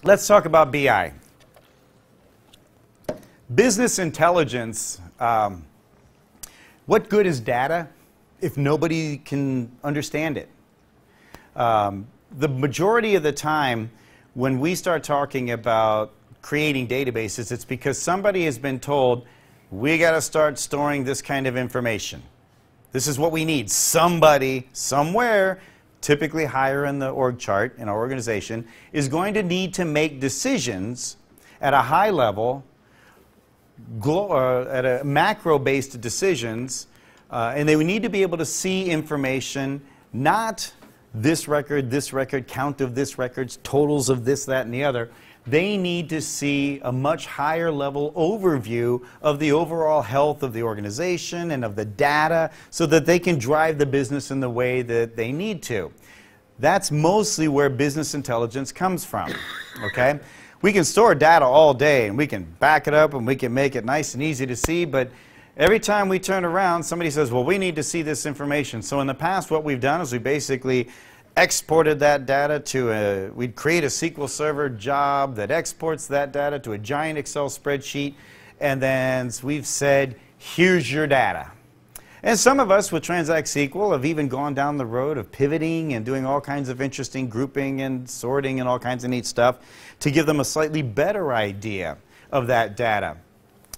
Let's talk about BI. Business intelligence. What good is data if nobody can understand it? The majority of the time when we start talking about creating databases, it's because somebody has been told, we got to start storing this kind of information. This is what we need. Somebody, somewhere, typically higher in the org chart in our organization, is going to need to make decisions at a high level, at a macro-based decisions, and they would need to be able to see information, not this record, count of this records, totals of this, that, and the other. They need to see a much higher level overview of the overall health of the organization and of the data so that they can drive the business in the way that they need to. That's mostly where business intelligence comes from, okay? We can store data all day and we can back it up and we can make it nice and easy to see, but every time we turn around, somebody says, well, we need to see this information. So in the past, what we've done is we basically exported that data to we'd create a SQL Server job that exports that data to a giant Excel spreadsheet, and then we've said, here's your data. And some of us with Transact SQL have even gone down the road of pivoting and doing all kinds of interesting grouping and sorting and all kinds of neat stuff to give them a slightly better idea of that data.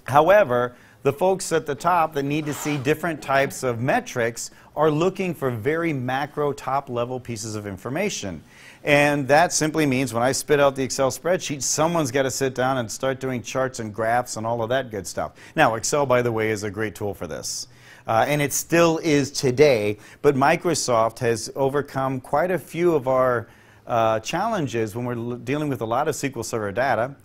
However, the folks at the top that need to see different types of metrics are looking for very macro, top-level pieces of information. And that simply means when I spit out the Excel spreadsheet, someone's got to sit down and start doing charts and graphs and all of that good stuff. Now, Excel, by the way, is a great tool for this. And it still is today, but Microsoft has overcome quite a few of our challenges when we're dealing with a lot of SQL Server data.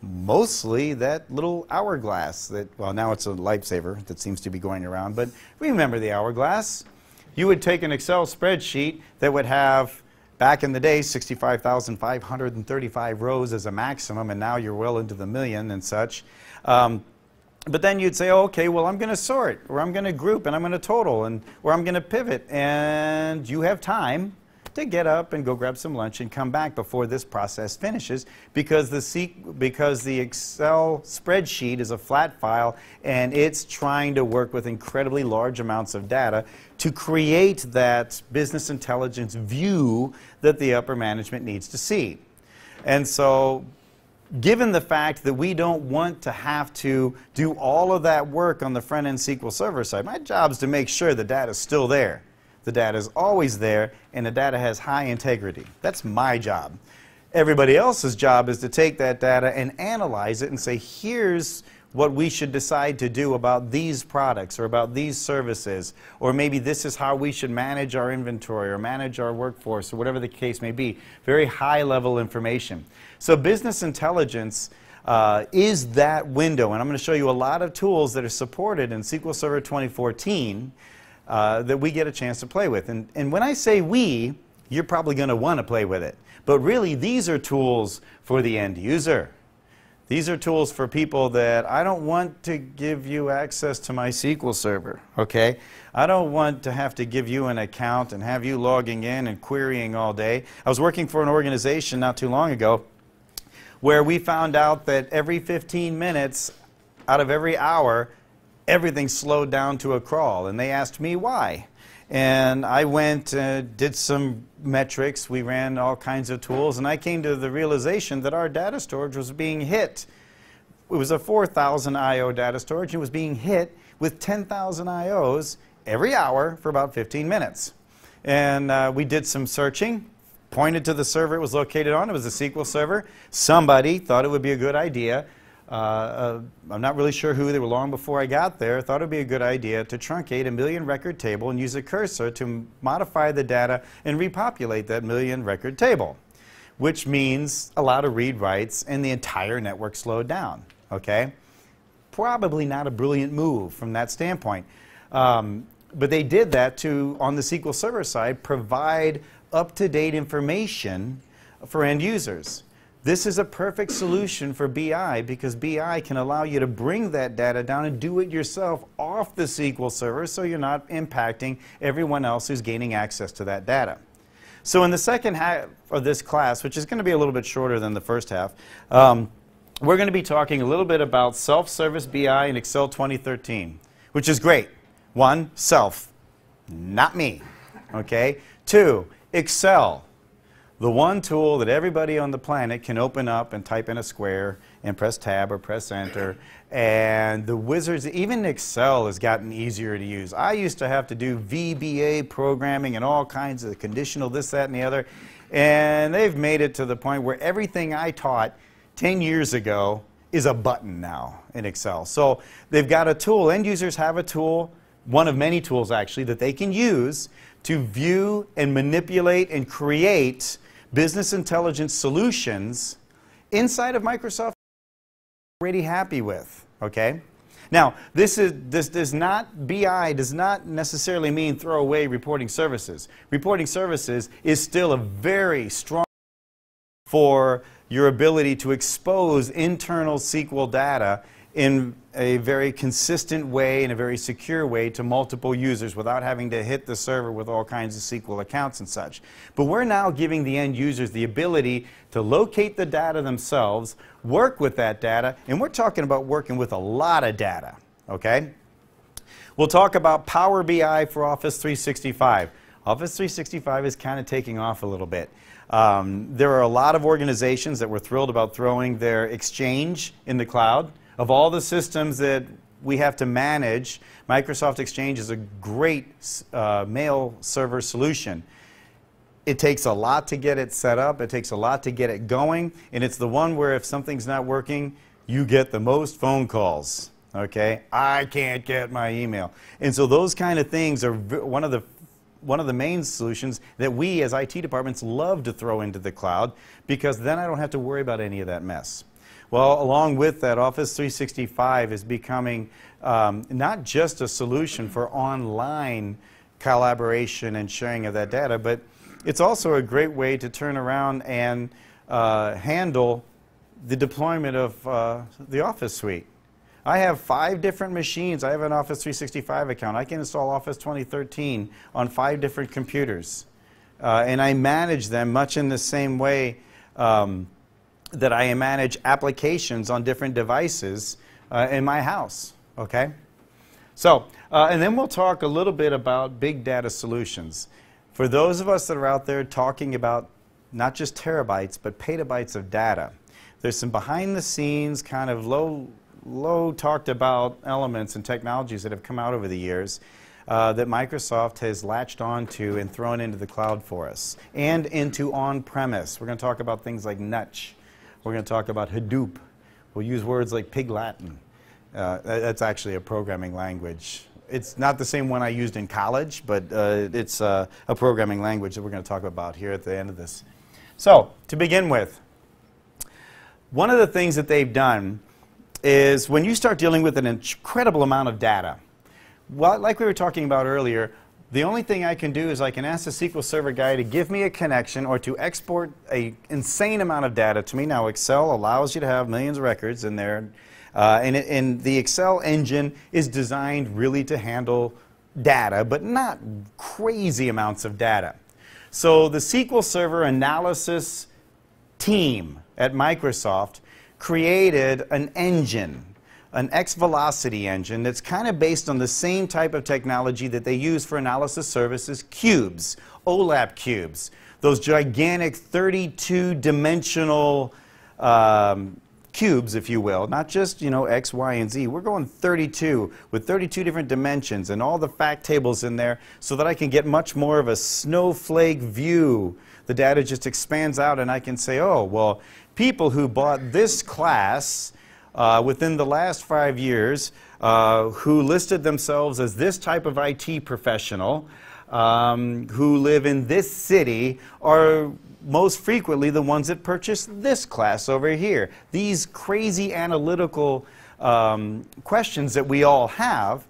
Mostly that little hourglass that, well, now it's a lifesaver that seems to be going around, but remember the hourglass. You would take an Excel spreadsheet that would have, back in the day, 65,535 rows as a maximum, and now you're well into the million and such. But then you'd say, oh, okay, well, I'm going to sort, or I'm going to group, and I'm going to total, and or I'm going to pivot, and you have time to get up and go grab some lunch and come back before this process finishes because the Excel spreadsheet is a flat file and it's trying to work with incredibly large amounts of data to create that business intelligence view that the upper management needs to see. And so, given the fact that we don't want to have to do all of that work on the front-end SQL Server side, my job is to make sure the data is still there. The data is always there, and the data has high integrity. That's my job. Everybody else's job is to take that data and analyze it and say, here's what we should decide to do about these products or about these services, or maybe this is how we should manage our inventory or manage our workforce or whatever the case may be. Very high-level information. So business intelligence is that window, and I'm going to show you a lot of tools that are supported in SQL Server 2014 that we get a chance to play with. And when I say we, you're probably going to want to play with it. But really, these are tools for the end user. These are tools for people that I don't want to give you access to my SQL Server, okay? I don't want to have to give you an account and have you logging in and querying all day. I was working for an organization not too long ago where we found out that every 15 minutes out of every hour, everything slowed down to a crawl, and they asked me why. And I went, did some metrics, we ran all kinds of tools, and I came to the realization that our data storage was being hit. It was a 4,000 I/O data storage, and it was being hit with 10,000 I/Os every hour for about 15 minutes. And we did some searching, pointed to the server it was located on. It was a SQL server. Somebody thought it would be a good idea. I'm not really sure who, they were long before I got there, thought it would be a good idea to truncate a million record table and use a cursor to modify the data and repopulate that million record table, which means a lot of read writes and the entire network slowed down, okay? Probably not a brilliant move from that standpoint. But they did that to, on the SQL Server side, provide up-to-date information for end users. This is a perfect solution for BI because BI can allow you to bring that data down and do it yourself off the SQL Server so you're not impacting everyone else who's gaining access to that data. So in the second half of this class, which is going to be a little bit shorter than the first half, we're going to be talking a little bit about self-service BI in Excel 2013, which is great. 1, self, not me. Okay? 2, Excel, the one tool that everybody on the planet can open up and type in a square and press tab or press enter. And the wizards, even Excel has gotten easier to use. I used to have to do VBA programming and all kinds of conditional this, that, and the other. And they've made it to the point where everything I taught 10 years ago is a button now in Excel. So they've got a tool. End users have a tool, one of many tools actually, that they can use to view and manipulate and create business intelligence solutions inside of Microsoft already happy with, okay? Now, this does not, BI does not necessarily mean throw away reporting services. Reporting services is still a very strong for your ability to expose internal SQL data in a very consistent way, in a very secure way to multiple users without having to hit the server with all kinds of SQL accounts and such. But we're now giving the end users the ability to locate the data themselves, work with that data, and we're talking about working with a lot of data, okay? We'll talk about Power BI for Office 365. Office 365 is kind of taking off a little bit. There are a lot of organizations that were thrilled about throwing their Exchange in the cloud. Of all the systems that we have to manage, Microsoft Exchange is a great mail server solution. It takes a lot to get it set up, it takes a lot to get it going, and it's the one where if something's not working, you get the most phone calls. Okay? I can't get my email. And so those kind of things are one of the main solutions that we as IT departments love to throw into the cloud, because then I don't have to worry about any of that mess. Well, along with that, Office 365 is becoming not just a solution for online collaboration and sharing of that data, but it's also a great way to turn around and handle the deployment of the Office suite. I have 5 different machines. I have an Office 365 account. I can install Office 2013 on 5 different computers. And I manage them much in the same way that I manage applications on different devices in my house, okay? So, and then we'll talk a little bit about big data solutions. For those of us that are out there talking about not just terabytes, but petabytes of data, there's some behind the scenes kind of low talked about elements and technologies that have come out over the years that Microsoft has latched onto and thrown into the cloud for us, and into on-premise. We're going to talk about things like Nutch. We're going to talk about Hadoop. We'll use words like Pig Latin. That's actually a programming language. It's not the same one I used in college, but it's a programming language that we're going to talk about here at the end of this. So, to begin with, one of the things that they've done is when you start dealing with an incredible amount of data, well, like we were talking about earlier, the only thing I can do is I can ask the SQL Server guy to give me a connection or to export an insane amount of data to me. Now, Excel allows you to have millions of records in there, and the Excel engine is designed really to handle data, but not crazy amounts of data. So the SQL Server analysis team at Microsoft created an engine, an X-velocity engine that's kind of based on the same type of technology that they use for analysis services, cubes, OLAP cubes, those gigantic 32-dimensional cubes, if you will, not just, you know, X, Y, and Z. We're going 32 with 32 different dimensions and all the fact tables in there so that I can get much more of a snowflake view. The data just expands out and I can say, oh, well, people who bought this class within the last 5 years, who listed themselves as this type of IT professional, who live in this city, are most frequently the ones that purchase this class over here. These crazy analytical questions that we all have,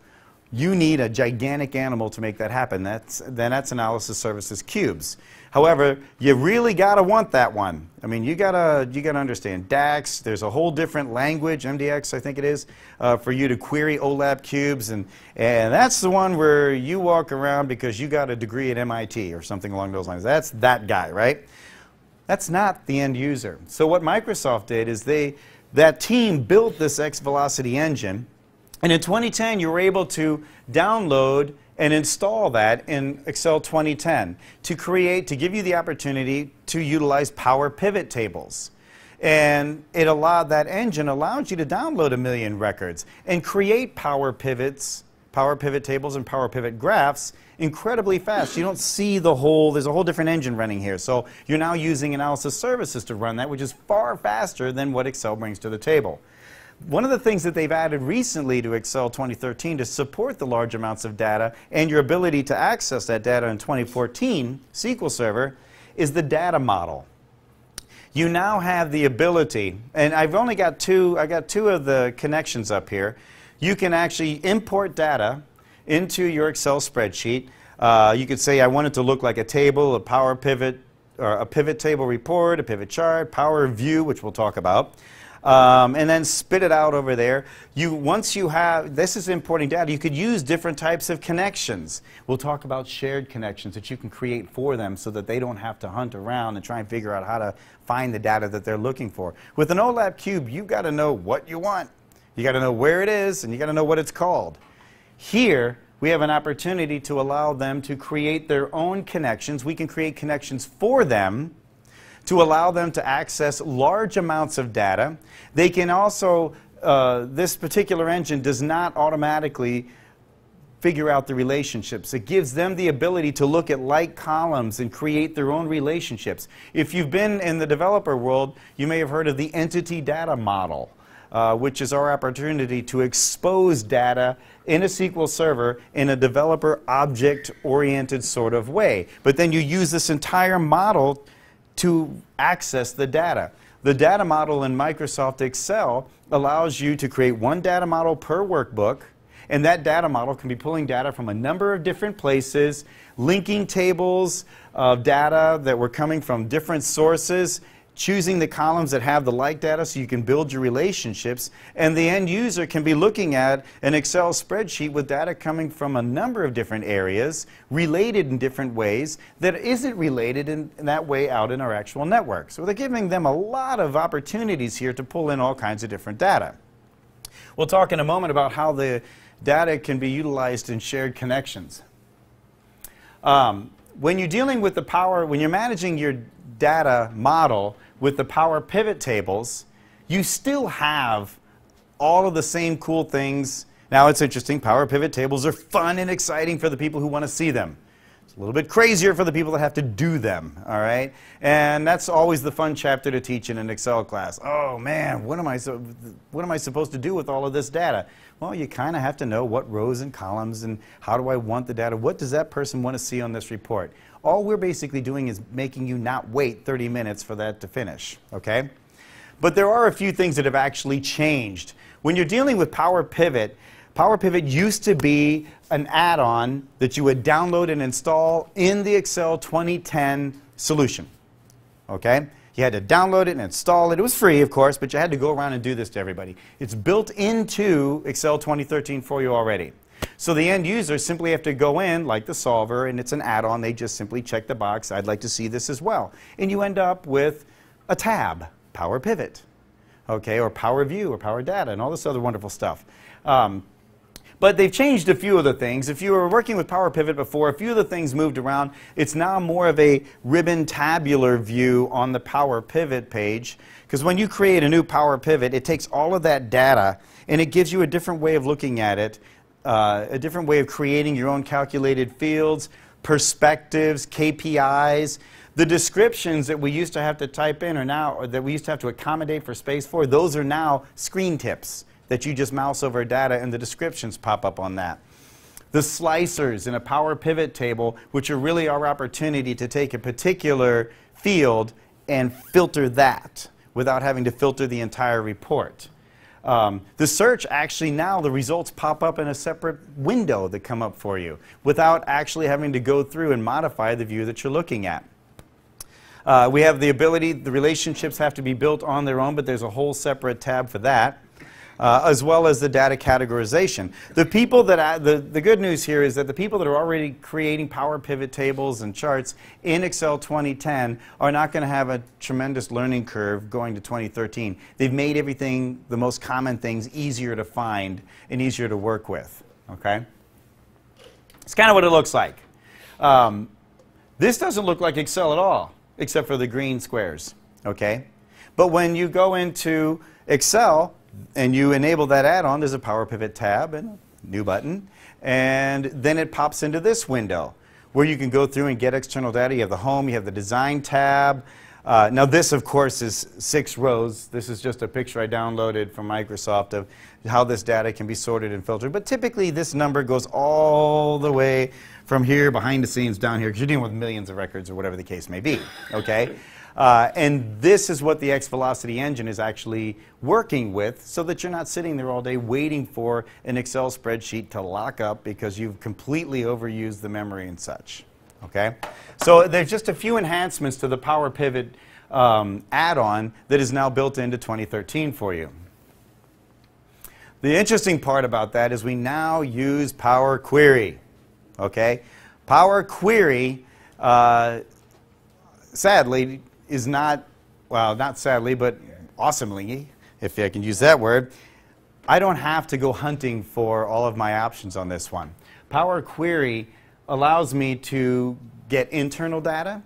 You need a gigantic animal to make that happen. That's analysis services cubes. However, you really gotta want that one. I mean, you gotta understand DAX. There's a whole different language, MDX I think it is, for you to query OLAP cubes, and that's the one where you walk around because you got a degree at MIT or something along those lines. That's that guy, right? That's not the end user. So what Microsoft did is that team built this X-Velocity engine, and in 2010 you were able to download and install that in Excel 2010 to give you the opportunity to utilize Power Pivot tables. And that engine allowed you to download 1 million records and create Power Pivot tables and Power Pivot graphs incredibly fast. You don't see there's a whole different engine running here. So you're now using analysis services to run that, which is far faster than what Excel brings to the table. One of the things that they've added recently to Excel 2013 to support the large amounts of data and your ability to access that data in 2014 SQL Server is the data model. You now have the ability, and I've only got two of the connections up here. You can actually import data into your Excel spreadsheet. You could say I want it to look like a table, a Power Pivot, or a pivot table report, a pivot chart, Power View, which we'll talk about. And then spit it out over there. Once you have, this is importing data, you could use different types of connections. We'll talk about shared connections that you can create for them so that they don't have to hunt around and try and figure out how to find the data that they're looking for. With an OLAP cube, you've got to know what you want. You got to know where it is, and you got to know what it's called. Here, we have an opportunity to allow them to create their own connections. We can create connections for them to allow them to access large amounts of data. They can also, this particular engine does not automatically figure out the relationships. It gives them the ability to look at like columns and create their own relationships. If you've been in the developer world, you may have heard of the entity data model, which is our opportunity to expose data in a SQL Server in a developer object-oriented sort of way. But then you use this entire model to access the data. The data model in Microsoft Excel allows you to create one data model per workbook, and that data model can be pulling data from a number of different places, linking tables of data that were coming from different sources, choosing the columns that have the like data so you can build your relationships, and the end user can be looking at an Excel spreadsheet with data coming from a number of different areas, related in different ways, that isn't related in that way out in our actual network. So they're giving them a lot of opportunities here to pull in all kinds of different data. We'll talk in a moment about how the data can be utilized in shared connections. When you're dealing with when you're managing your data model with the Power Pivot tables, you still have all of the same cool things. Now it's interesting, Power Pivot tables are fun and exciting for the people who want to see them. It's a little bit crazier for the people that have to do them, all right? And that's always the fun chapter to teach in an Excel class. Oh man, what am I supposed to do with all of this data? Well, you kind of have to know what rows and columns and how do I want the data? What does that person want to see on this report? All we're basically doing is making you not wait 30 minutes for that to finish, okay? But there are a few things that have actually changed. When you're dealing with Power Pivot used to be an add-on that you would download and install in the Excel 2010 solution, okay? You had to download it and install it. It was free, of course, but you had to go around and do this to everybody. It's built into Excel 2013 for you already. So the end user simply have to go in, like the solver, and it's an add-on. They just simply check the box, I'd like to see this as well. And you end up with a tab, Power Pivot, okay, or Power View, or Power Data, and all this other wonderful stuff. But they've changed a few of the things. If you were working with Power Pivot before, a few of the things moved around. It's now more of a ribbon tabular view on the Power Pivot page. Because when you create a new Power Pivot, it takes all of that data and it gives you a different way of looking at it, a different way of creating your own calculated fields, perspectives, KPIs. The descriptions that we used to have to type in are now, or that we used to have to accommodate for space for, those are now screen tips that you just mouse over data and the descriptions pop up on that. The slicers in a Power Pivot table, which are really our opportunity to take a particular field and filter that without having to filter the entire report. The search, actually now the results pop up in a separate window that come up for you without actually having to go through and modify the view that you're looking at. We have the ability, the relationships have to be built on their own, but there's a whole separate tab for that, as well as the data categorization. The people that, the good news here is that the people that are already creating Power Pivot tables and charts in Excel 2010 are not going to have a tremendous learning curve going to 2013. They've made everything, the most common things, easier to find and easier to work with. Okay? It's kind of what it looks like. This doesn't look like Excel at all, except for the green squares. Okay? But when you go into Excel, and you enable that add-on, there's a Power Pivot tab and a new button, and then it pops into this window where you can go through and get external data. You have the home, you have the design tab. Now this, of course, is 6 rows. This is just a picture I downloaded from Microsoft of how this data can be sorted and filtered. But typically this number goes all the way from here, behind the scenes, down here, because you're dealing with millions of records or whatever the case may be. Okay? And this is what the X-Velocity engine is actually working with, so that you're not sitting there all day waiting for an Excel spreadsheet to lock up because you've completely overused the memory and such. Okay? So there's just a few enhancements to the Power Pivot add-on that is now built into 2013 for you. The interesting part about that is we now use Power Query. Okay? Power Query, sadly, is not, well, not sadly, but awesomely, if I can use that word, I don't have to go hunting for all of my options on this one. Power Query allows me to get internal data.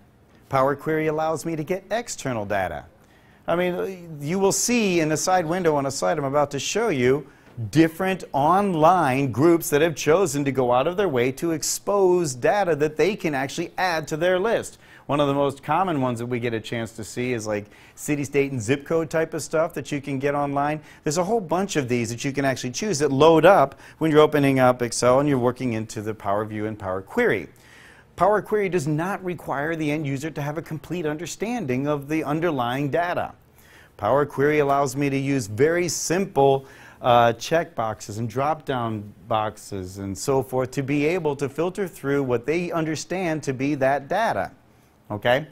Power Query allows me to get external data. I mean, you will see in the side window on a slide I'm about to show you different online groups that have chosen to go out of their way to expose data that they can actually add to their list. One of the most common ones that we get a chance to see is like city, state, and zip code type of stuff that you can get online. There's a whole bunch of these that you can actually choose that load up when you're opening up Excel and you're working into the Power View and Power Query. Power Query does not require the end user to have a complete understanding of the underlying data. Power Query allows me to use very simple check boxes and drop-down boxes and so forth to be able to filter through what they understand to be that data. Okay?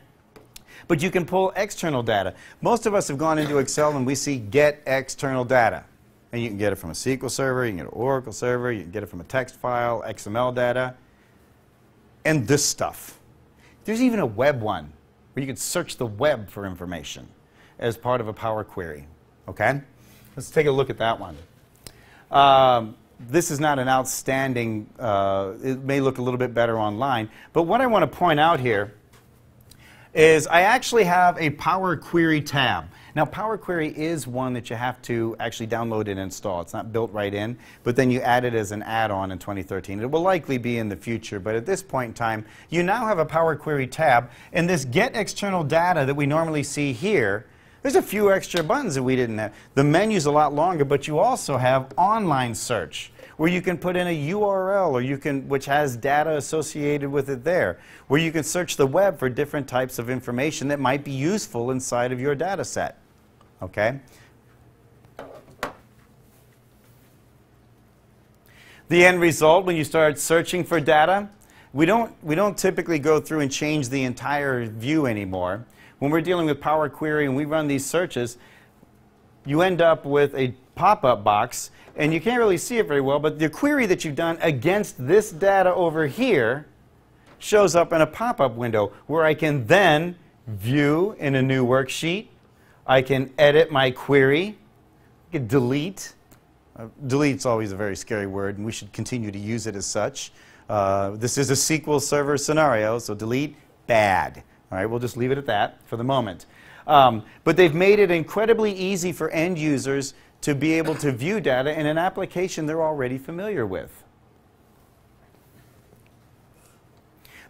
But you can pull external data. Most of us have gone into Excel and we see get external data. And you can get it from a SQL server, you can get an Oracle server, you can get it from a text file, XML data, and this stuff. There's even a web one where you can search the web for information as part of a Power Query. Okay? Let's take a look at that one. This is not an outstanding, it may look a little bit better online, but what I want to point out here is I actually have a Power Query tab. Now Power Query is one that you have to actually download and install. It's not built right in, but then you add it as an add-on in 2013. It will likely be in the future, but at this point in time, you now have a Power Query tab, and this get external data that we normally see here, there's a few extra buttons that we didn't have. The menu's a lot longer, but you also have online search, where you can put in a URL, or you can, which has data associated with it there, where you can search the web for different types of information that might be useful inside of your data set. Okay? The end result, when you start searching for data, we don't typically go through and change the entire view anymore. When we're dealing with Power Query and we run these searches, you end up with a pop-up box, and you can't really see it very well, but the query that you've done against this data over here shows up in a pop-up window where I can then view in a new worksheet. I can edit my query. I can delete. Delete's always a very scary word, and we should continue to use it as such. This is a SQL Server scenario, so delete, bad. All right, we'll just leave it at that for the moment. But they've made it incredibly easy for end users to be able to view data in an application they're already familiar with.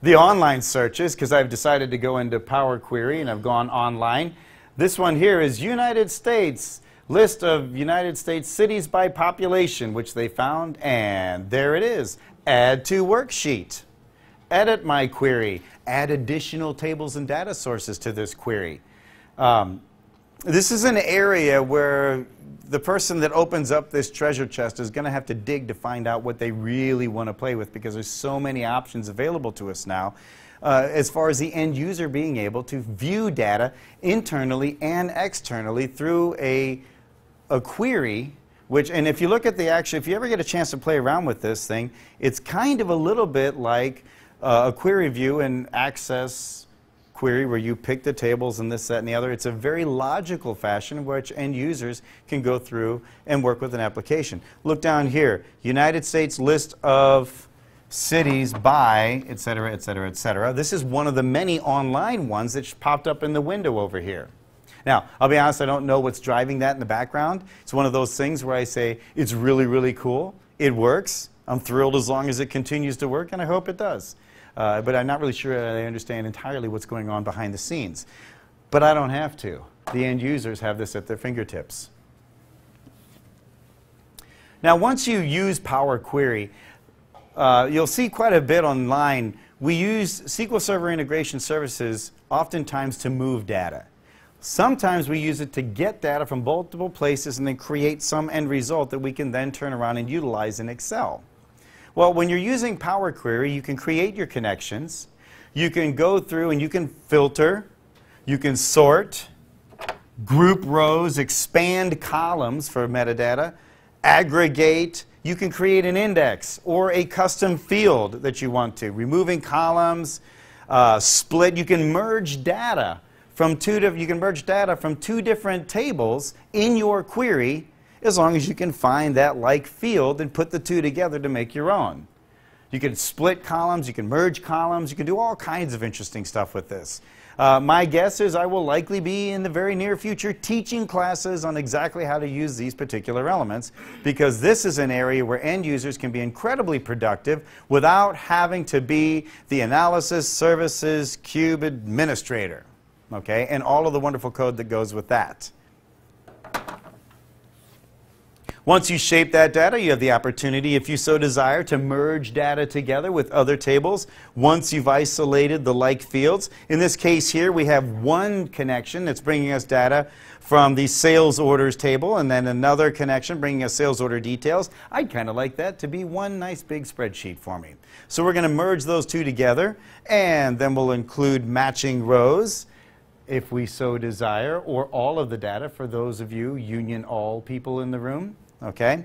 The online searches, because I've decided to go into Power Query and I've gone online. This one here is United States, list of United States cities by population, which they found, and there it is. Add to worksheet. Edit my query. Add additional tables and data sources to this query. This is an area where the person that opens up this treasure chest is going to have to dig to find out what they really want to play with, because there's so many options available to us now as far as the end user being able to view data internally and externally through a query. Which, and if you look at the actual, if you ever get a chance to play around with this thing, it's kind of a little bit like a query view and access query where you pick the tables and this, that, and the other. It's a very logical fashion in which end users can go through and work with an application. Look down here, United States list of cities by, et cetera, et cetera, et cetera. This is one of the many online ones that popped up in the window over here. Now, I'll be honest, I don't know what's driving that in the background. It's one of those things where I say, it's really, really cool. It works. I'm thrilled as long as it continues to work, and I hope it does. But I'm not really sure I understand entirely what's going on behind the scenes. But I don't have to. The end users have this at their fingertips. Now, once you use Power Query, you'll see quite a bit online. We use SQL Server integration services oftentimes to move data. Sometimes we use it to get data from multiple places and then create some end result that we can then turn around and utilize in Excel. Well, when you're using Power Query, you can create your connections. You can go through and you can filter. You can sort, group rows, expand columns for metadata, aggregate. You can create an index or a custom field that you want to. Removing columns, split. You can merge data from two different tables in your query, as long as you can find that like field and put the two together to make your own. You can split columns, you can merge columns, you can do all kinds of interesting stuff with this. My guess is I will likely be in the very near future teaching classes on exactly how to use these particular elements, because this is an area where end users can be incredibly productive without having to be the analysis services cube administrator. Okay, and all of the wonderful code that goes with that. Once you shape that data, you have the opportunity, if you so desire, to merge data together with other tables once you've isolated the like fields. In this case here, we have one connection that's bringing us data from the sales orders table, and then another connection bringing us sales order details. I'd kind of like that to be one nice big spreadsheet for me. So we're going to merge those two together, and then we'll include matching rows, if we so desire, or all of the data for those of you union all people in the room. Okay?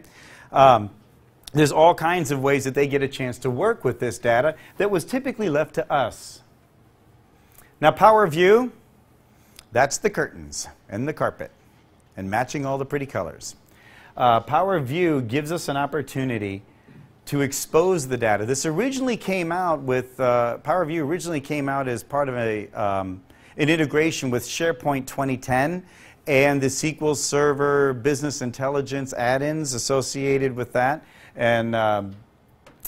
There's all kinds of ways that they get a chance to work with this data that was typically left to us. Now, Power View, that's the curtains and the carpet and matching all the pretty colors. Power View gives us an opportunity to expose the data. This originally came out with, Power View originally came out as part of an integration with SharePoint 2010 and the SQL Server Business Intelligence add-ins associated with that, and the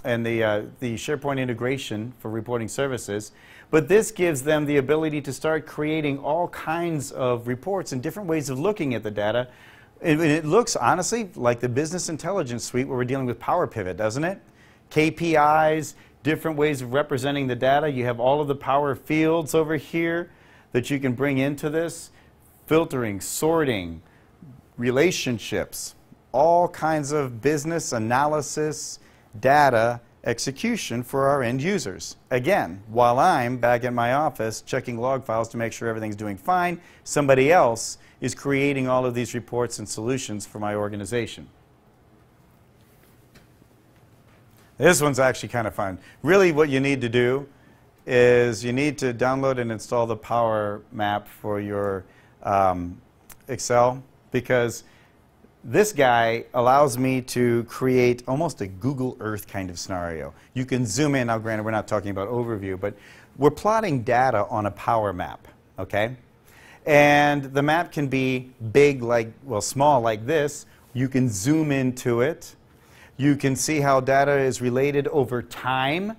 SharePoint integration for reporting services. But this gives them the ability to start creating all kinds of reports and different ways of looking at the data. It looks, honestly, like the Business Intelligence Suite where we're dealing with Power Pivot, doesn't it? KPIs, different ways of representing the data. You have all of the Power Fields over here that you can bring into this. Filtering, sorting, relationships, all kinds of business analysis, data execution for our end users. Again, while I'm back in my office checking log files to make sure everything's doing fine, somebody else is creating all of these reports and solutions for my organization. This one's actually kind of fun. Really what you need to do is you need to download and install the PowerMap for your Excel, because this guy allows me to create almost a Google Earth kind of scenario. You can zoom in. Now, granted, we're not talking about overview, but we're plotting data on a power map, okay? And the map can be big, like, well, small like this. You can zoom into it. You can see how data is related over time,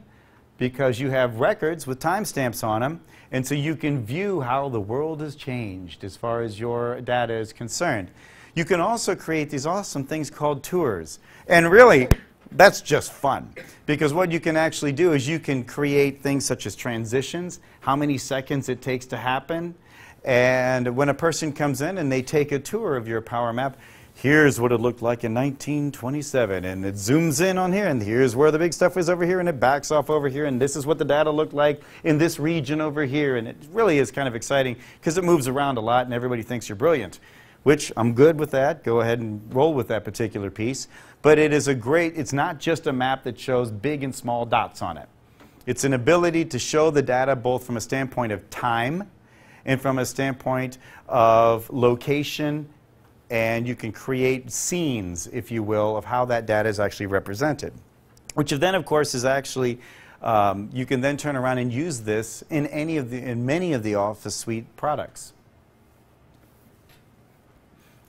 because you have records with timestamps on them. And so you can view how the world has changed as far as your data is concerned. You can also create these awesome things called tours. And really, that's just fun. Because what you can actually do is you can create things such as transitions, how many seconds it takes to happen, And when a person comes in and they take a tour of your PowerMap, here's what it looked like in 1927, and it zooms in on here, and here's where the big stuff is over here, and it backs off over here, and this is what the data looked like in this region over here. And it really is kind of exciting because it moves around a lot and everybody thinks you're brilliant, which I'm good with that. Go ahead and roll with that particular piece. But it is a great, it's not just a map that shows big and small dots on it. It's an ability to show the data both from a standpoint of time and from a standpoint of location, and you can create scenes, if you will, of how that data is actually represented. Which then, of course, is actually, you can then turn around and use this in many of the Office Suite products.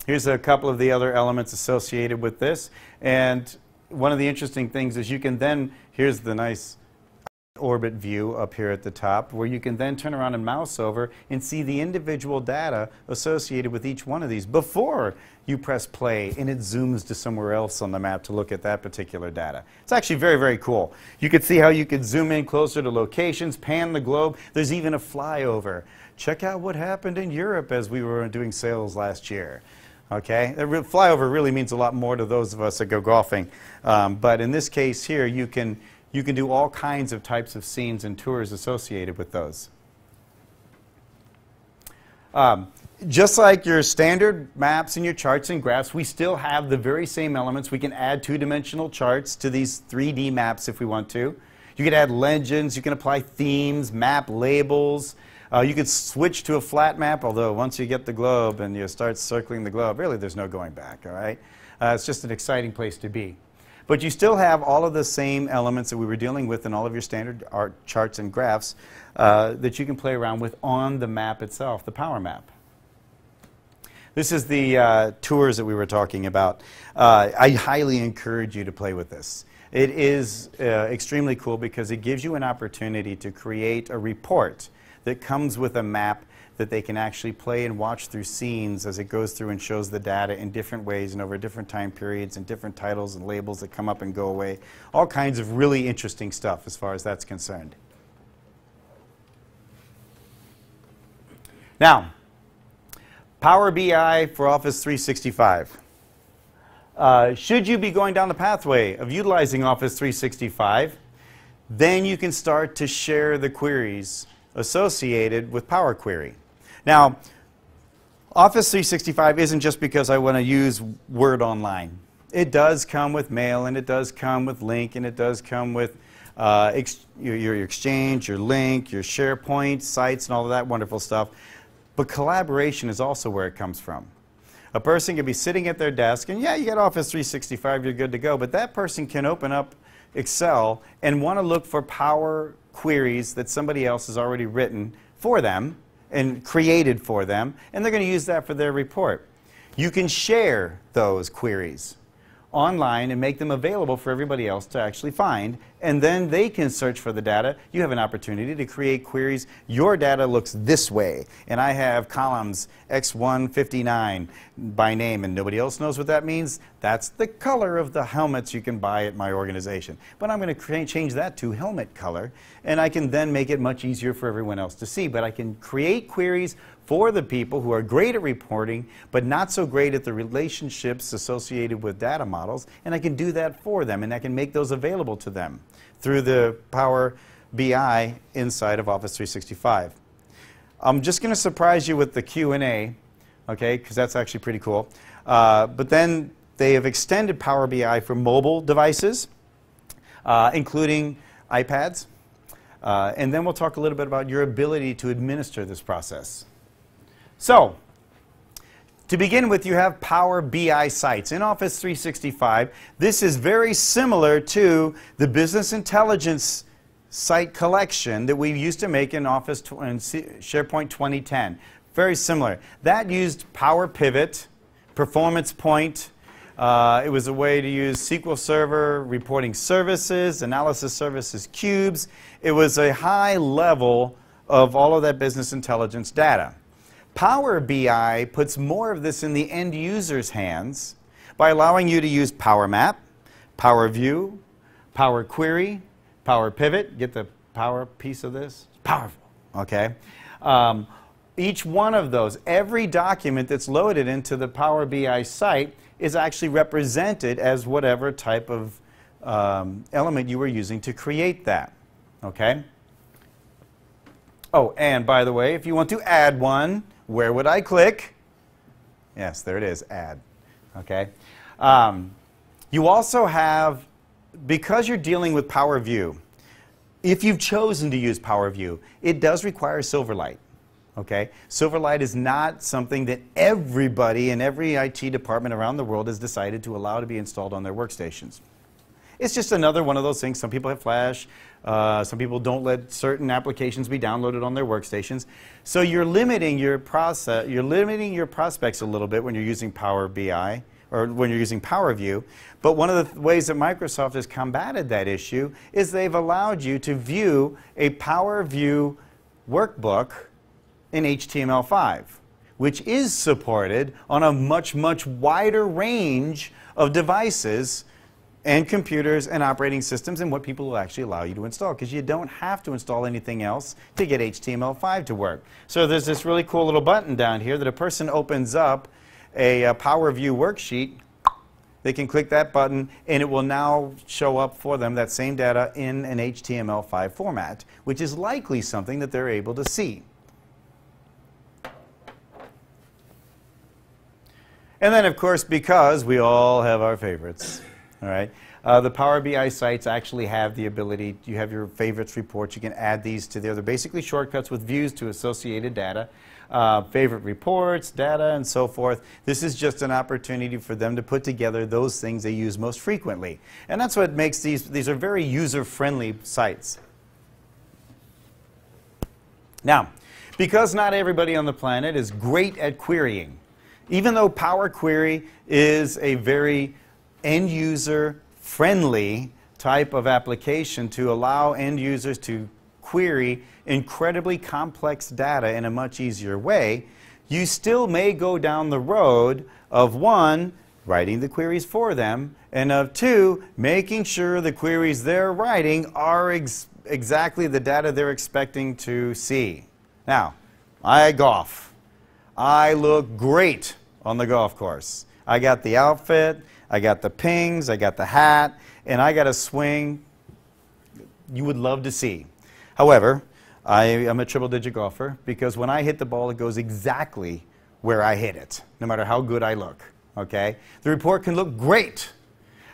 Here's a couple of the other elements associated with this. And one of the interesting things is you can then, here's the nice orbit view up here at the top, where you can then turn around and mouse over and see the individual data associated with each one of these before you press play and it zooms to somewhere else on the map to look at that particular data. It's actually very, very cool. You can see how you could zoom in closer to locations, pan the globe. There's even a flyover. Check out what happened in Europe as we were doing sales last year. Okay, the flyover really means a lot more to those of us that go golfing. But in this case here, you can do all kinds of types of scenes and tours associated with those. Just like your standard maps and your charts and graphs, we still have the very same elements. We can add two-dimensional charts to these 3D maps if we want to. You can add legends, you can apply themes, map labels. You could switch to a flat map, although once you get the globe and you start circling the globe, really there's no going back, all right? It's just an exciting place to be. But you still have all of the same elements that we were dealing with in all of your standard art charts and graphs that you can play around with on the map itself, the PowerMap. This is the tours that we were talking about. I highly encourage you to play with this. It is extremely cool because it gives you an opportunity to create a report that comes with a map that they can actually play and watch through scenes as it goes through and shows the data in different ways and over different time periods and different titles and labels that come up and go away. All kinds of really interesting stuff as far as that's concerned. Now, Power BI for Office 365. Should you be going down the pathway of utilizing Office 365, then you can start to share the queries associated with Power Query. Now, Office 365 isn't just because I want to use Word Online. It does come with Mail, and it does come with Link, and it does come with your Exchange, your Link, your SharePoint, sites, and all of that wonderful stuff. But collaboration is also where it comes from. A person can be sitting at their desk, and yeah, you got Office 365, you're good to go, but that person can open up Excel and want to look for Power queries that somebody else has already written for them and created for them, and they're going to use that for their report. You can share those queries online and make them available for everybody else to actually find, and then they can search for the data. You have an opportunity to create queries. Your data looks this way, and I have columns X159 by name, and nobody else knows what that means. That's the color of the helmets you can buy at my organization. But I'm going to change that to helmet color, and I can then make it much easier for everyone else to see. But I can create queries for the people who are great at reporting, but not so great at the relationships associated with data models, and I can do that for them, and I can make those available to them through the Power BI inside of Office 365. I'm just going to surprise you with the Q&A, okay, because that's actually pretty cool. But then they have extended Power BI for mobile devices, including iPads. And then we'll talk a little bit about your ability to administer this process. So, to begin with, you have Power BI sites. In Office 365, this is very similar to the business intelligence site collection that we used to make in Office and SharePoint 2010. Very similar. That used Power Pivot, Performance Point. It was a way to use SQL Server, reporting services, analysis services cubes. It was a high level of all of that business intelligence data. Power BI puts more of this in the end user's hands by allowing you to use PowerMap, Power View, Power Query, Power Pivot. Get the power piece of this? Powerful, okay? each one of those, every document that's loaded into the Power BI site is actually represented as whatever type of element you were using to create that. Okay? Oh, and by the way, if you want to add one, where would I click? Yes, there it is, add. Okay? You also have, because you're dealing with Power View, if you've chosen to use Power View, it does require Silverlight. Okay? Silverlight is not something that everybody in every IT department around the world has decided to allow to be installed on their workstations. It's just another one of those things. Some people have Flash. Some people don't let certain applications be downloaded on their workstations. So you're limiting your prospects a little bit when you're using Power BI or when you're using Power View. But one of the ways that Microsoft has combated that issue is they've allowed you to view a Power View workbook in HTML5, which is supported on a much, much wider range of devices and computers and operating systems and what people will actually allow you to install, because you don't have to install anything else to get HTML5 to work. So there's this really cool little button down here that a person opens up a Power View worksheet. They can click that button and it will now show up for them that same data in an HTML5 format, which is likely something that they're able to see. And then, of course, because we all have our favorites, all right, the Power BI sites actually have the ability, you have your favorites reports, you can add these to there. They're basically shortcuts with views to associated data, favorite reports, data, and so forth. This is just an opportunity for them to put together those things they use most frequently. And that's what makes these are very user-friendly sites. Now, because not everybody on the planet is great at querying, even though Power Query is a very end-user friendly type of application to allow end users to query incredibly complex data in a much easier way, you still may go down the road of one, writing the queries for them, and of two, making sure the queries they're writing are exactly the data they're expecting to see. Now, I golf. I look great on the golf course. I got the outfit, I got the pings, I got the hat, and I got a swing you would love to see. However, I am a triple-digit golfer because when I hit the ball, it goes exactly where I hit it, no matter how good I look. Okay? The report can look great.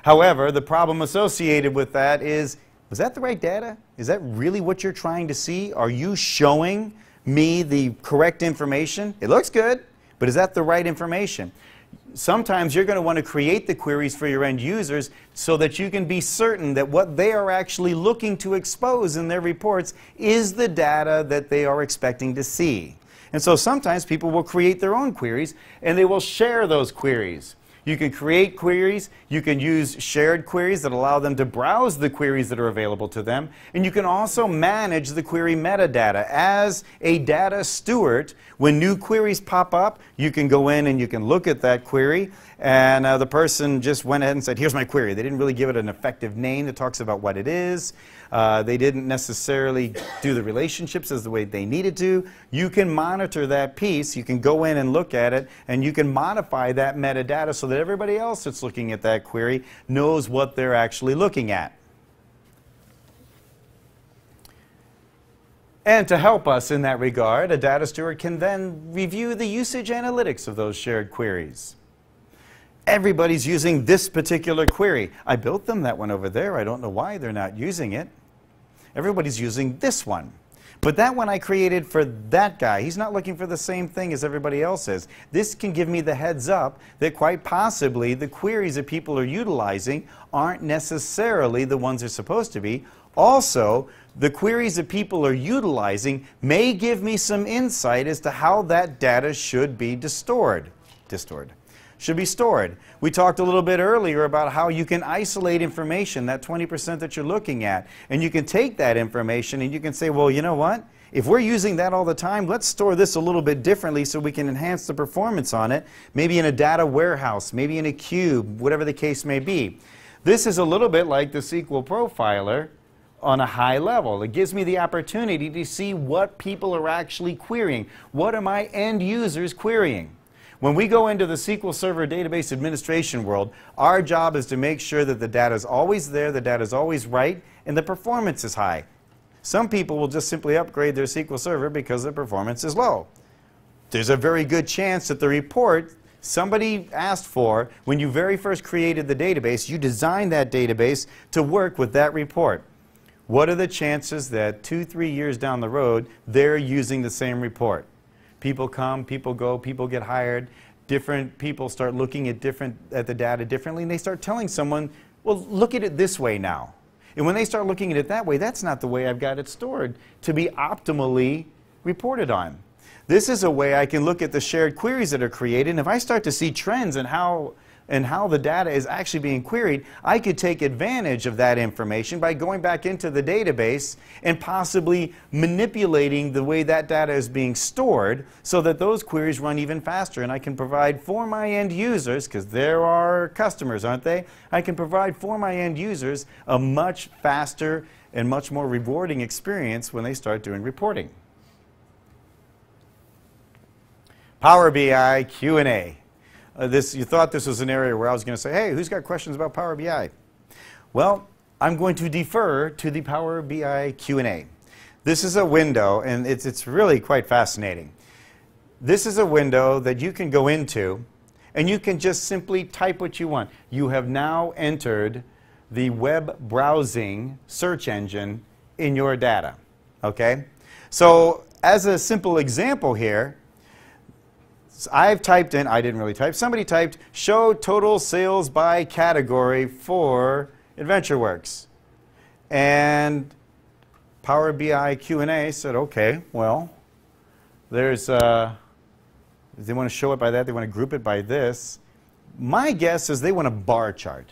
However, the problem associated with that is, was that the right data? Is that really what you're trying to see? Are you showing me the correct information? It looks good, but is that the right information? Sometimes you're going to want to create the queries for your end users so that you can be certain that what they are actually looking to expose in their reports is the data that they are expecting to see. And so sometimes people will create their own queries and they will share those queries. You can create queries, you can use shared queries that allow them to browse the queries that are available to them, and you can also manage the query metadata. As a data steward, when new queries pop up, you can go in and you can look at that query, and the person just went ahead and said, here's my query. They didn't really give it an effective name that talks about what it is. They didn't necessarily do the relationships as the way they needed to. You can monitor that piece, you can go in and look at it, and you can modify that metadata so that everybody else that's looking at that query knows what they're actually looking at. And to help us in that regard, a data steward can then review the usage analytics of those shared queries. Everybody's using this particular query. I built them, that one over there. I don't know why they're not using it. Everybody's using this one. But that one I created for that guy. He's not looking for the same thing as everybody else is. This can give me the heads up that quite possibly the queries that people are utilizing aren't necessarily the ones they're supposed to be. Also, the queries that people are utilizing may give me some insight as to how that data should be stored. We talked a little bit earlier about how you can isolate information, that 20% that you're looking at, and you can take that information and you can say, well, you know what? If we're using that all the time, let's store this a little bit differently so we can enhance the performance on it, maybe in a data warehouse, maybe in a cube, whatever the case may be. This is a little bit like the SQL profiler on a high level. It gives me the opportunity to see what people are actually querying. What are my end users querying? When we go into the SQL Server database administration world, our job is to make sure that the data is always there, the data is always right, and the performance is high. Some people will just simply upgrade their SQL Server because the performance is low. There's a very good chance that the report somebody asked for, when you very first created the database, you designed that database to work with that report. What are the chances that 2-3 years down the road, they're using the same report? People come, people go, people get hired. Different people start looking at the data differently, and they start telling someone, well, look at it this way now. And when they start looking at it that way, that's not the way I've got it stored to be optimally reported on. This is a way I can look at the shared queries that are created, and if I start to see trends in how the data is actually being queried, I could take advantage of that information by going back into the database and possibly manipulating the way that data is being stored so that those queries run even faster, and I can provide for my end users, because there are customers, aren't they? I can provide for my end users a much faster and much more rewarding experience when they start doing reporting. Power BI Q&A. You thought this was an area where I was going to say, hey, who's got questions about Power BI? Well, I'm going to defer to the Power BI Q&A. This is a window, and it's really quite fascinating. This is a window that you can go into, and you can just simply type what you want. You have now entered the web browsing search engine in your data. Okay? So as a simple example here, I've typed in, I didn't really type, somebody typed, show total sales by category for AdventureWorks. And Power BI Q&A said, okay, well, they want to show it by that, they want to group it by this. My guess is they want a bar chart.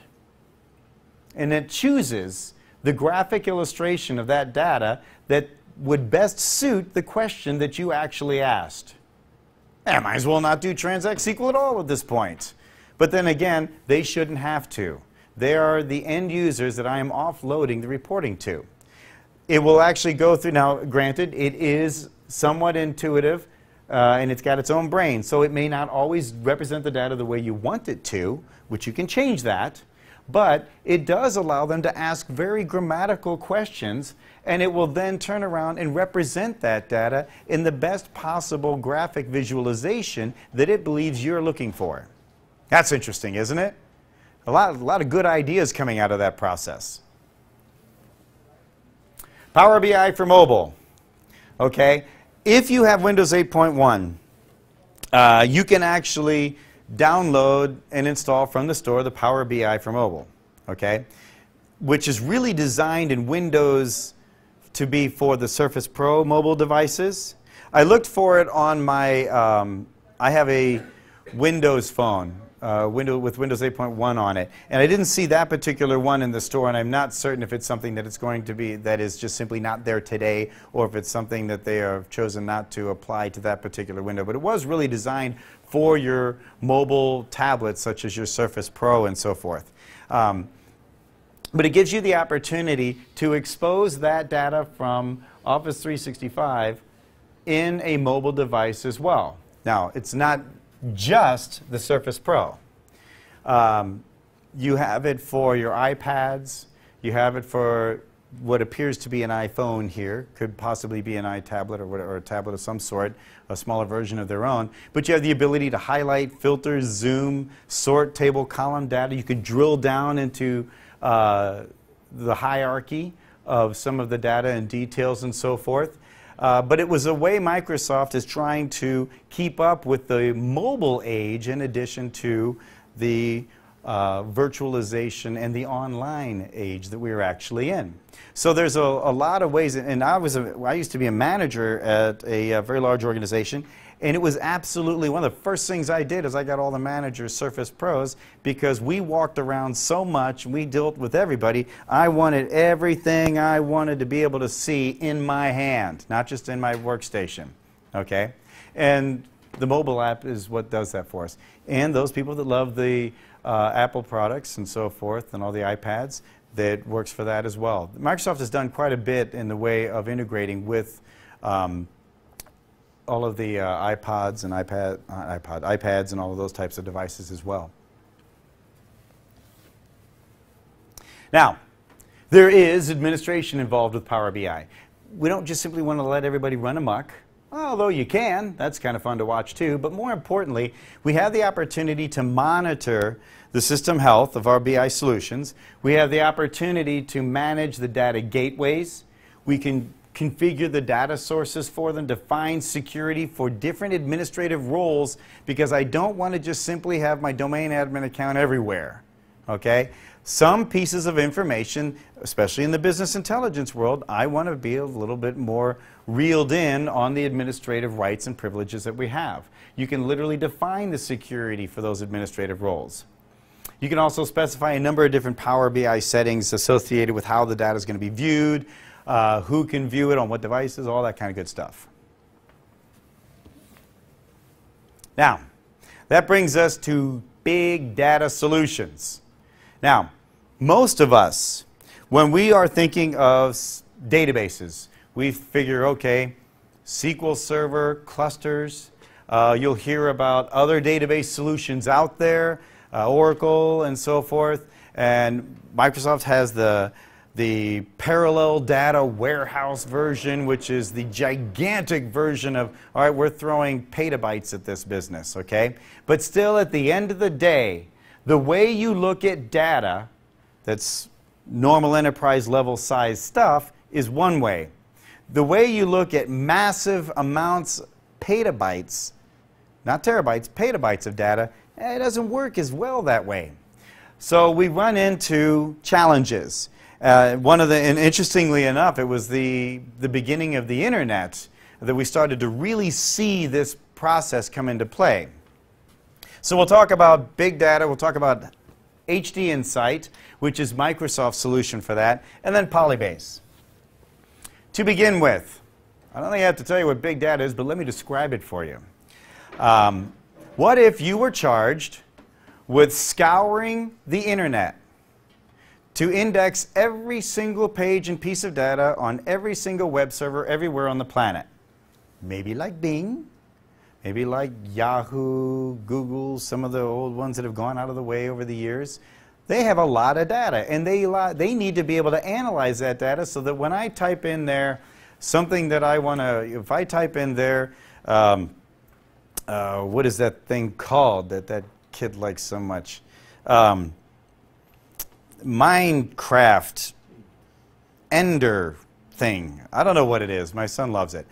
And it chooses the graphic illustration of that data that would best suit the question that you actually asked. I might as well not do Transact SQL at all at this point. But then again, they shouldn't have to. They are the end users that I am offloading the reporting to. It will actually go through, now granted, it is somewhat intuitive and it's got its own brain, so it may not always represent the data the way you want it to, which you can change that, but it does allow them to ask very grammatical questions, and it will then turn around and represent that data in the best possible graphic visualization that it believes you're looking for. That's interesting, isn't it? A lot of good ideas coming out of that process. Power BI for mobile. Okay, if you have Windows 8.1, you can actually download and install from the store the Power BI for mobile, okay, which is really designed in Windows to be for the Surface Pro mobile devices. I looked for it on my, I have a Windows phone with Windows 8.1 on it, and I didn't see that particular one in the store, and I'm not certain if it's something that it's going to be, that is just simply not there today, or if it's something that they have chosen not to apply to that particular window. But it was really designed for your mobile tablets, such as your Surface Pro and so forth. But it gives you the opportunity to expose that data from Office 365 in a mobile device as well. Now, it's not just the Surface Pro. You have it for your iPads. You have it for what appears to be an iPhone here. Could possibly be an iTablet or a tablet of some sort, a smaller version of their own. But you have the ability to highlight, filter, zoom, sort table column data. You could drill down into the hierarchy of some of the data and details and so forth. But it was a way Microsoft is trying to keep up with the mobile age in addition to the virtualization and the online age that we are actually in. So there's a lot of ways, and I used to be a manager at a very large organization, and it was absolutely one of the first things I did is I got all the managers Surface Pros, because we walked around so much and we dealt with everybody. I wanted everything I wanted to be able to see in my hand, not just in my workstation. Okay? And the mobile app is what does that for us. And those people that love the Apple products and so forth and all the iPads, that works for that as well. Microsoft has done quite a bit in the way of integrating with all of the iPods and iPads and all of those types of devices as well. Now, there is administration involved with Power BI. We don't just simply want to let everybody run amok, although you can. That's kind of fun to watch too. But more importantly, we have the opportunity to monitor the system health of our BI solutions. We have the opportunity to manage the data gateways. We can configure the data sources for them, define security for different administrative roles, because I don't want to just simply have my domain admin account everywhere. Okay? Some pieces of information, especially in the business intelligence world, I want to be a little bit more reeled in on the administrative rights and privileges that we have. You can literally define the security for those administrative roles. You can also specify a number of different Power BI settings associated with how the data is going to be viewed, who can view it on what devices, all that kind of good stuff. Now, that brings us to big data solutions. Now, most of us, when we are thinking of databases, we figure, okay, SQL Server, clusters, you'll hear about other database solutions out there, Oracle and so forth, and Microsoft has the parallel data warehouse version, which is the gigantic version of, all right, we're throwing petabytes at this business, okay? But still, at the end of the day, the way you look at data that's normal enterprise level size stuff is one way. The way you look at massive amounts, petabytes, not terabytes, petabytes of data, it doesn't work as well that way. So we run into challenges. And interestingly enough, it was the beginning of the internet that we started to really see this process come into play. So we'll talk about big data, we'll talk about HDInsight, which is Microsoft's solution for that, and then Polybase. To begin with, I don't think I have to tell you what big data is, but let me describe it for you. What if you were charged with scouring the internet to index every single page and piece of data on every single web server everywhere on the planet? Maybe like Bing, maybe like Yahoo, Google, some of the old ones that have gone out of the way over the years. They have a lot of data, and they need to be able to analyze that data so that when I type in there something that I want to, if I type in there, what is that thing called that kid likes so much? Minecraft Ender thing. I don't know what it is. My son loves it.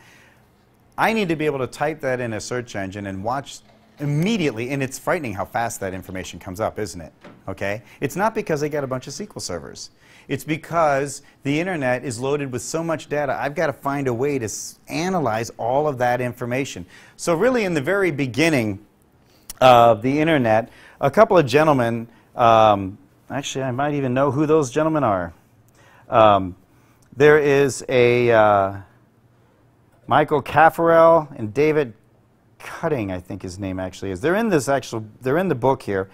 I need to be able to type that in a search engine and watch immediately, and it's frightening how fast that information comes up, isn't it? Okay? It's not because they got a bunch of SQL servers. It's because the internet is loaded with so much data. I've got to find a way to analyze all of that information. So really, in the very beginning of the internet, a couple of gentlemen, actually I might even know who those gentlemen are. There is a Michael Caffarel and David Cutting, I think his name actually is. They're in the book here.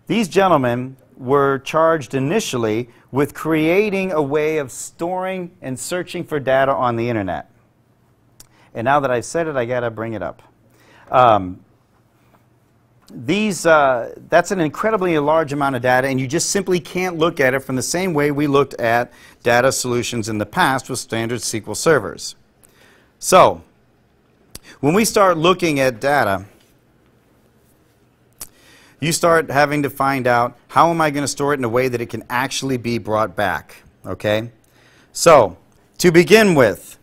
These gentlemen were charged initially with creating a way of storing and searching for data on the internet. And now that I've said it, I got to bring it up. That's an incredibly large amount of data, and you just simply can't look at it from the same way we looked at data solutions in the past with standard SQL servers. So, when we start looking at data, you start having to find out, how am I going to store it in a way that it can actually be brought back? Okay? So, to begin with,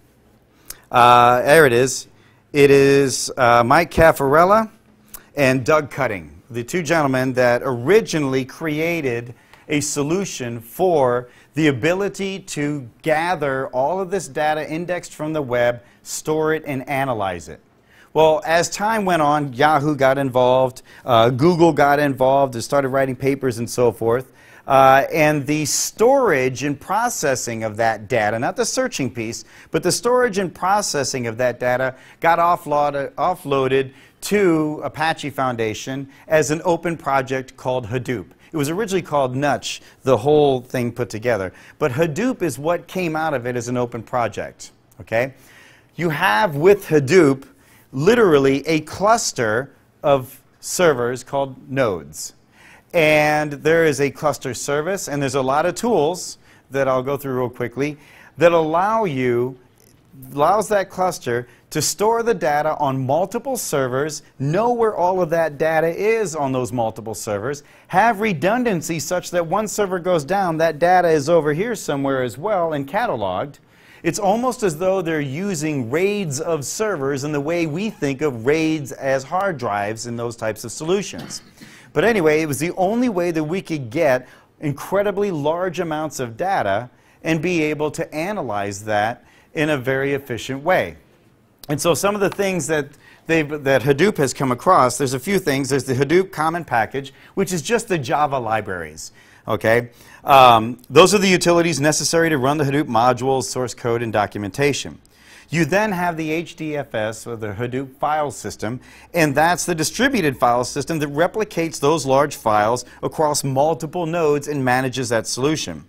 there it is. It is Mike Caffarella and Doug Cutting, the two gentlemen that originally created a solution for the ability to gather all of this data indexed from the web, store it, and analyze it. Well, as time went on, Yahoo got involved, Google got involved, and started writing papers and so forth. And the storage and processing of that data, not the searching piece, but the storage and processing of that data got offloaded to Apache Foundation as an open project called Hadoop. It It was originally called Nutch, the whole thing put together. But Hadoop is what came out of it as an open project. Okay? You have with Hadoop literally a cluster of servers called nodes. And there is a cluster service, and there's a lot of tools that I'll go through real quickly that allows that cluster to store the data on multiple servers, know where all of that data is on those multiple servers, have redundancy such that one server goes down, that data is over here somewhere as well and cataloged. It's almost as though they're using RAIDs of servers in the way we think of RAIDs as hard drives in those types of solutions. But anyway, it was the only way that we could get incredibly large amounts of data and be able to analyze that in a very efficient way. And so some of the things that Hadoop has come across, there's a few things. There's the Hadoop Common Package, which is just the Java libraries. Okay? Those are the utilities necessary to run the Hadoop modules, source code, and documentation. You then have the HDFS, or the Hadoop file system, and that's the distributed file system that replicates those large files across multiple nodes and manages that solution.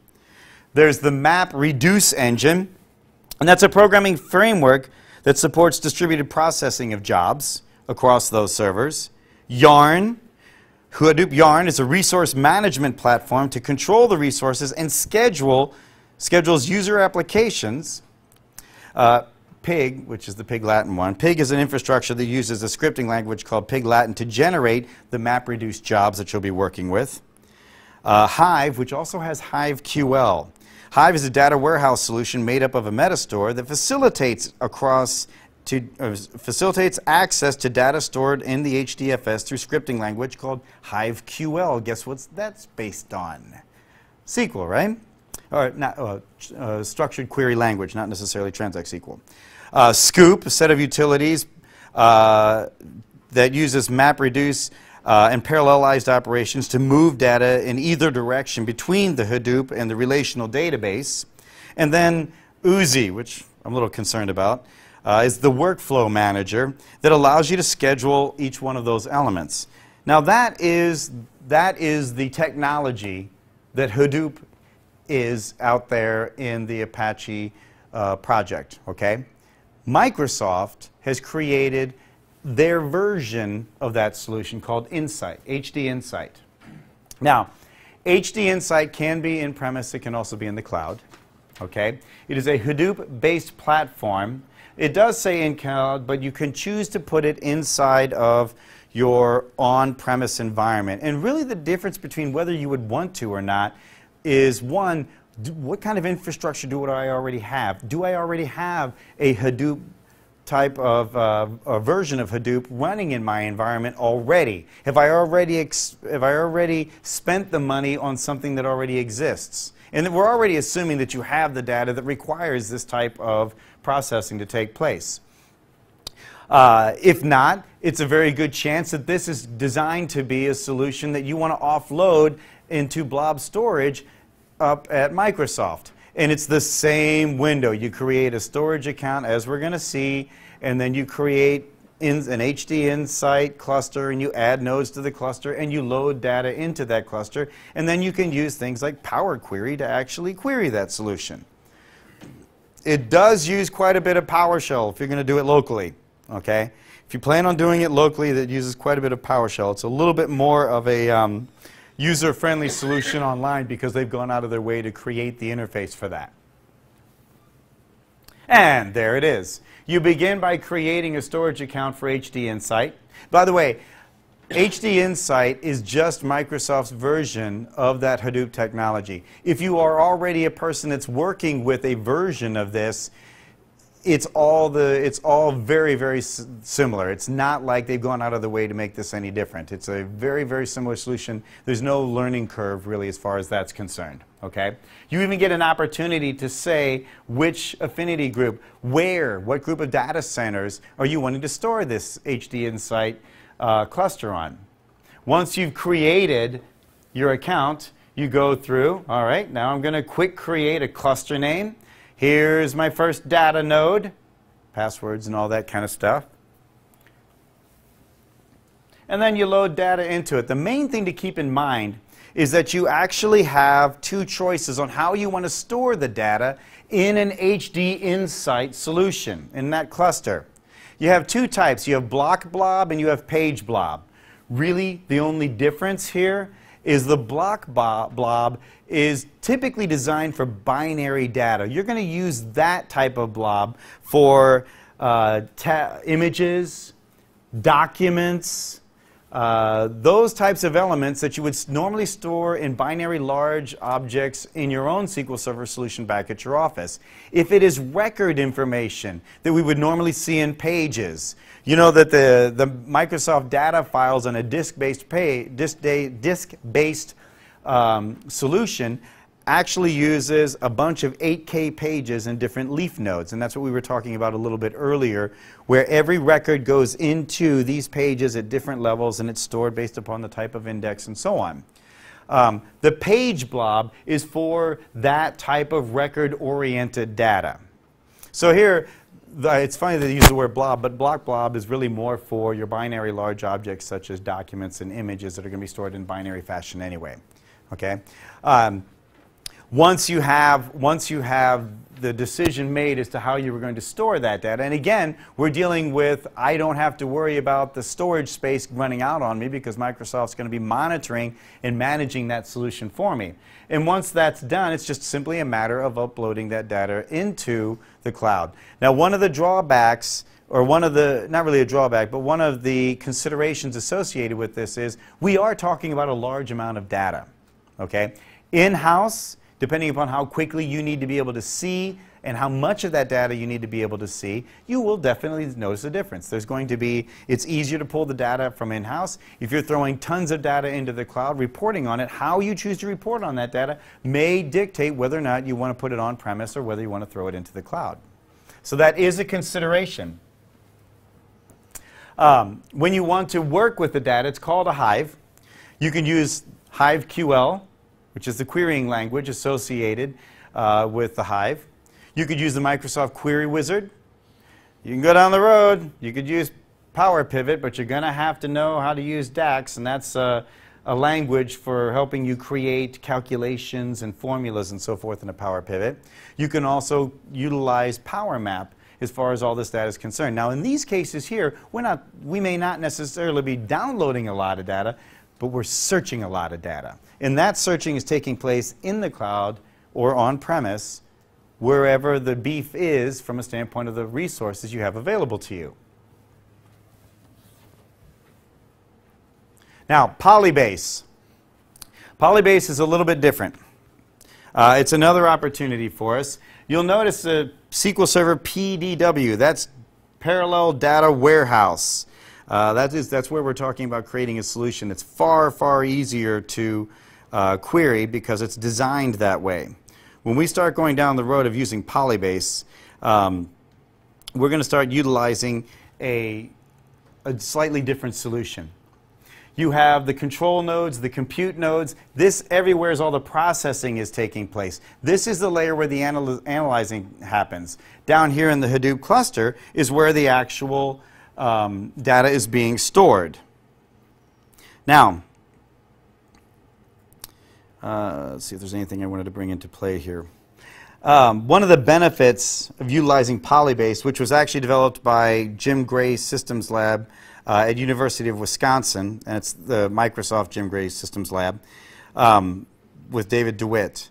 There's the Map Reduce engine, and that's a programming framework that supports distributed processing of jobs across those servers. Yarn, Hadoop Yarn is a resource management platform to control the resources and schedules user applications. Pig, which is the Pig Latin one. Pig is an infrastructure that uses a scripting language called Pig Latin to generate the MapReduce jobs that you'll be working with. Hive, which also has Hive QL. Hive is a data warehouse solution made up of a metastore that facilitates access to data stored in the HDFS through scripting language called Hive QL. Guess what that's based on? SQL, right? Or not, structured query language, not necessarily Transact SQL. Scoop, a set of utilities that uses MapReduce and parallelized operations to move data in either direction between the Hadoop and the relational database. And then Uzi, which I'm a little concerned about, is the workflow manager that allows you to schedule each one of those elements. Now that is the technology that Hadoop is out there in the Apache project. Okay? Microsoft has created their version of that solution called Insight, HDInsight. Now, HDInsight can be in-premise, it can also be in the cloud. Okay? It is a Hadoop-based platform. It does say in cloud, but you can choose to put it inside of your on-premise environment. And really the difference between whether you would want to or not is, one, what kind of infrastructure do I already have? Do I already have a Hadoop type of a version of Hadoop running in my environment already? Have I already spent the money on something that already exists? And we're already assuming that you have the data that requires this type of processing to take place. If not, it's a very good chance that this is designed to be a solution that you want to offload into blob storage up at Microsoft. And it's the same window. You create a storage account, as we're going to see, and then you create an HDInsight cluster, and you add nodes to the cluster, and you load data into that cluster, and then you can use things like Power Query to actually query that solution. It does use quite a bit of PowerShell if you're going to do it locally. Okay? If you plan on doing it locally, that uses quite a bit of PowerShell. It's a little bit more of a user-friendly solution online because they've gone out of their way to create the interface for that. And there it is. You begin by creating a storage account for HDInsight. By the way, HDInsight is just Microsoft's version of that Hadoop technology. If you are already a person that's working with a version of this, it's all very, very similar. It's not like they've gone out of the way to make this any different. It's a very, very similar solution. There's no learning curve, really, as far as that's concerned. Okay? You even get an opportunity to say which affinity group, what group of data centers are you wanting to store this HDInsight cluster on. Once you've created your account, you go through, all right, now I'm going to quick create a cluster name. Here's my first data node, passwords and all that kind of stuff. And then you load data into it. The main thing to keep in mind is that you actually have two choices on how you want to store the data in an HDInsight solution, in that cluster. You have two types. You have block blob and you have page blob. Really, the only difference here is the block blob is typically designed for binary data. You're going to use that type of blob for images, documents, those types of elements that you would normally store in binary large objects in your own SQL Server solution back at your office. If it is record information that we would normally see in pages, you know that the Microsoft data files on a disk-based solution actually uses a bunch of 8K pages and different leaf nodes, and that's what we were talking about a little bit earlier, where every record goes into these pages at different levels and it's stored based upon the type of index and so on. The page blob is for that type of record-oriented data. So here, it's funny that they use the word blob, but block blob is really more for your binary large objects such as documents and images that are going to be stored in binary fashion anyway. Okay? Once you have the decision made as to how you were going to store that data, and again, we're dealing with, I don't have to worry about the storage space running out on me because Microsoft's going to be monitoring and managing that solution for me. And once that's done, it's just simply a matter of uploading that data into the cloud. Now, one of the drawbacks, or one of the, not really a drawback, but one of the considerations associated with this is we are talking about a large amount of data. Okay? In-house, depending upon how quickly you need to be able to see and how much of that data you need to be able to see, you will definitely notice a difference. There's going to be, it's easier to pull the data from in-house. If you're throwing tons of data into the cloud, reporting on it, how you choose to report on that data may dictate whether or not you want to put it on premise or whether you want to throw it into the cloud. So that is a consideration. When you want to work with the data, it's called a Hive. You can use Hive QL, which is the querying language associated with the Hive. You could use the Microsoft Query Wizard. You can go down the road. You could use Power Pivot, but you're going to have to know how to use DAX, and that's a language for helping you create calculations and formulas and so forth in a Power Pivot. You can also utilize PowerMap as far as all this data is concerned. Now, in these cases here, we may not necessarily be downloading a lot of data, but we're searching a lot of data. And that searching is taking place in the cloud or on-premise, wherever the beef is from a standpoint of the resources you have available to you. Now, Polybase. Polybase is a little bit different. It's another opportunity for us. You'll notice the SQL Server PDW. That's Parallel Data Warehouse. That's where we're talking about creating a solution that's far, far easier to query because it's designed that way. When we start going down the road of using Polybase, we're going to start utilizing a slightly different solution. You have the control nodes, the compute nodes. This everywhere is all the processing is taking place. This is the layer where the analyzing happens. Down here in the Hadoop cluster is where the actual data is being stored. Now, let's see if there's anything I wanted to bring into play here. One of the benefits of utilizing Polybase, which was actually developed by Jim Gray's Systems Lab at University of Wisconsin, and it's the Microsoft Jim Gray Systems Lab, with David DeWitt.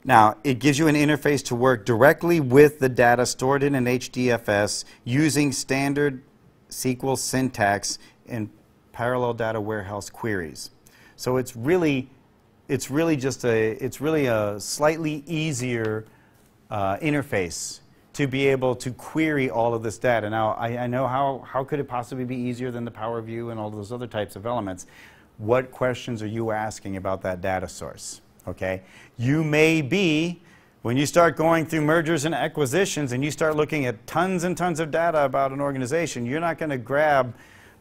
Now, it gives you an interface to work directly with the data stored in an HDFS using standard SQL syntax and parallel data warehouse queries. So it's really a slightly easier interface to be able to query all of this data. Now, I know how could it possibly be easier than the Power View and all those other types of elements. What questions are you asking about that data source? Okay, you may be, when you start going through mergers and acquisitions and you start looking at tons and tons of data about an organization, you're not going to grab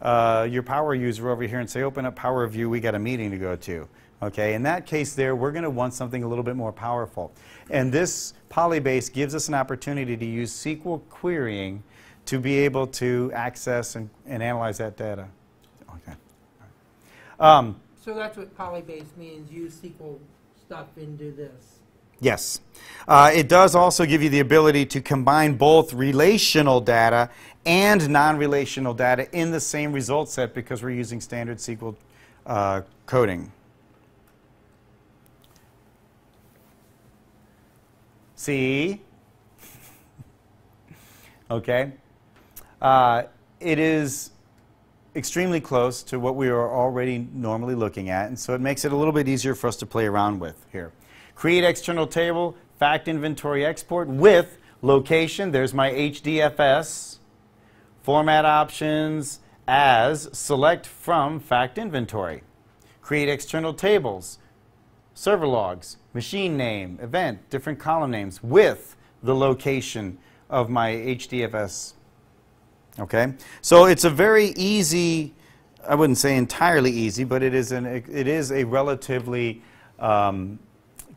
your power user over here and say, open up Power View, we got a meeting to go to. Okay, in that case there, we're going to want something a little bit more powerful. And this Polybase gives us an opportunity to use SQL querying to be able to access and analyze that data. Okay. So that's what polybase means, use SQL stuff into this. Yes. It does also give you the ability to combine both relational data and non-relational data in the same result set because we're using standard SQL coding. See? Okay. It is extremely close to what we are already normally looking at, and so it makes it a little bit easier for us to play around with here. Create external table, fact inventory export with location. There's my HDFS. Format options as select from fact inventory. Create external tables, server logs, machine name, event, different column names with the location of my HDFS. Okay, so it's a very easy, I wouldn't say entirely easy, but it is a relatively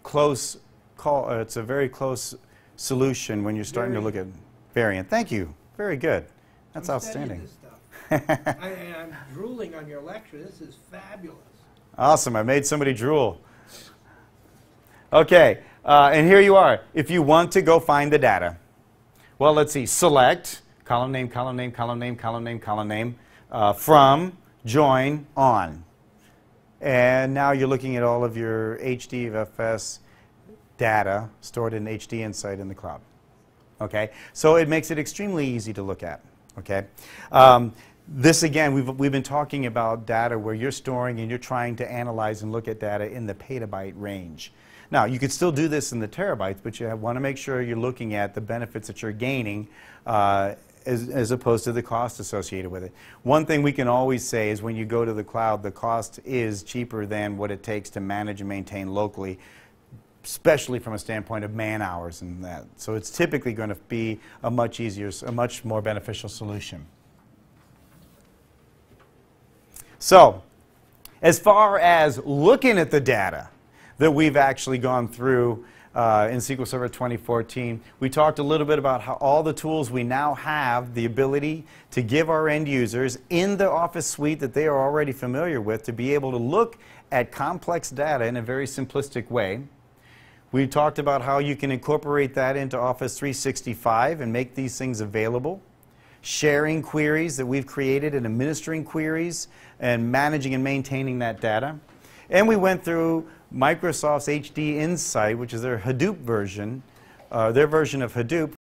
close call. It's a very close solution when you're starting to look at variant. Thank you. Very good. That's outstanding. This stuff. I'm drooling on your lecture. This is fabulous. Awesome. I made somebody drool. Okay, and here you are. If you want to go find the data, well, let's see. Select column name, column name, column name, column name, column name from join on. And now you're looking at all of your HDFS data stored in HDInsight in the cloud. Okay, so it makes it extremely easy to look at. Okay, this again, we've been talking about data where you're storing and you're trying to analyze and look at data in the petabyte range. Now, you could still do this in the terabytes, but you want to make sure you're looking at the benefits that you're gaining as opposed to the cost associated with it. One thing we can always say is when you go to the cloud, the cost is cheaper than what it takes to manage and maintain locally, especially from a standpoint of man hours and that. So it's typically going to be a much easier, a much more beneficial solution. So, as far as looking at the data that we've actually gone through in SQL Server 2014, we talked a little bit about how all the tools we now have the ability to give our end users in the Office suite that they are already familiar with to be able to look at complex data in a very simplistic way. We talked about how you can incorporate that into Office 365 and make these things available. Sharing queries that we've created and administering queries and managing and maintaining that data. And we went through Microsoft's HDInsight, which is their Hadoop version, their version of Hadoop,